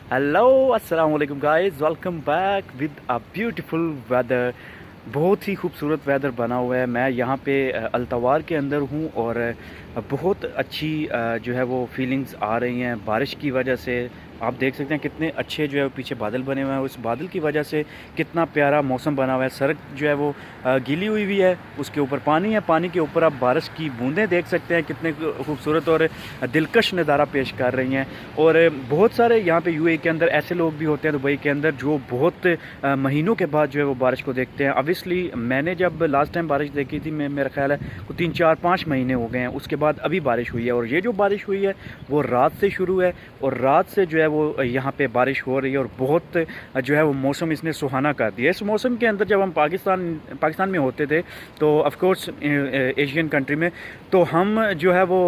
Hello अस्सलाम वालेकुम guys, welcome back with a beautiful weather. बहुत ही खूबसूरत वेदर बना हुआ है। मैं यहाँ पे अल्तवार के अंदर हूँ और बहुत अच्छी जो है वो फीलिंग्स आ रही हैं बारिश की वजह से। आप देख सकते हैं कितने अच्छे जो है वो पीछे बादल बने हुए हैं। उस बादल की वजह से कितना प्यारा मौसम बना हुआ है। सड़क जो है वो गीली हुई हुई है, उसके ऊपर पानी है, पानी के ऊपर आप बारिश की बूंदें देख सकते हैं कितने खूबसूरत और दिलकश नज़ारा पेश कर रही हैं। और बहुत सारे यहाँ पे यूएई के अंदर ऐसे लोग भी होते हैं दुबई के अंदर जो बहुत महीनों के बाद जो है वो बारिश को देखते हैं। ऑब्वियसली मैंने जब लास्ट टाइम बारिश देखी थी, मैं मेरा ख्याल है वो 3-4-5 महीने हो गए हैं। उसके बाद अभी बारिश हुई है और ये जो बारिश हुई है वो रात से शुरू है और रात से जो है वो यहाँ पे बारिश हो रही है और बहुत जो है वो मौसम इसने सुहाना कर दिया। इस मौसम के अंदर जब हम पाकिस्तान में होते थे तो ऑफ कोर्स एशियन कंट्री में, तो हम जो है वो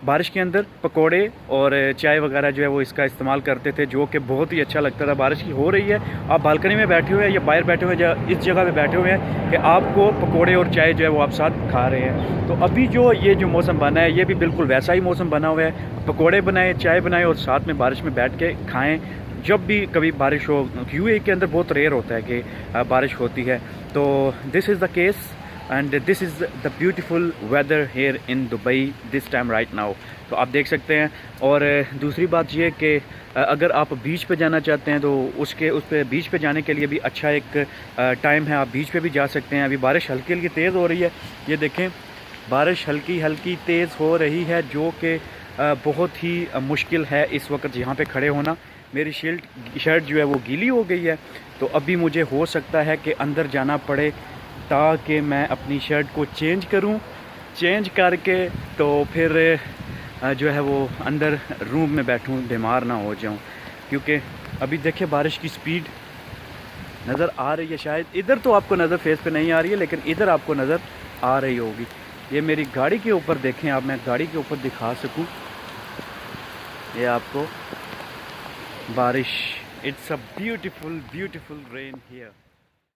बारिश के अंदर पकोड़े और चाय वगैरह जो है वो इसका इस्तेमाल करते थे, जो कि बहुत ही अच्छा लगता था। बारिश की हो रही है, आप बालकनी में बैठे हुए हैं या बाहर बैठे हुए हैं, इस जगह पे बैठे हुए हैं कि आपको पकोड़े और चाय जो है वो आप साथ खा रहे हैं। तो अभी जो ये जो मौसम बना है ये भी बिल्कुल वैसा ही मौसम बना हुआ है। पकोड़े बनाएं, चाय बनाएं और साथ में बारिश में बैठ के खाएँ जब भी कभी बारिश हो। यूएई के अंदर बहुत रेयर होता है कि बारिश होती है। तो this is the case and this is the beautiful weather here in Dubai this time right now. तो आप देख सकते हैं। और दूसरी बात ये कि अगर आप बीच पे जाना चाहते हैं तो उस पे बीच पे जाने के लिए भी अच्छा एक टाइम है, आप बीच पे भी जा सकते हैं। अभी बारिश हल्की हल्की तेज़ हो रही है, ये देखें बारिश हल्की हल्की तेज़ हो रही है, जो कि बहुत ही मुश्किल है इस वक्त यहाँ पे खड़े होना। मेरी शर्ट जो है वो गीली हो गई है, तो अभी मुझे हो सकता है कि अंदर जाना पड़े ताकि मैं अपनी शर्ट को चेंज करूं। चेंज करके तो फिर जो है वो अंदर रूम में बैठूं, बीमार ना हो जाऊं। क्योंकि अभी देखिए बारिश की स्पीड नज़र आ रही है, शायद इधर तो आपको नज़र फेस पे नहीं आ रही है लेकिन इधर आपको नज़र आ रही होगी। ये मेरी गाड़ी के ऊपर देखें आप, मैं गाड़ी के ऊपर दिखा सकूं ये आपको बारिश। It's a beautiful beautiful rain here.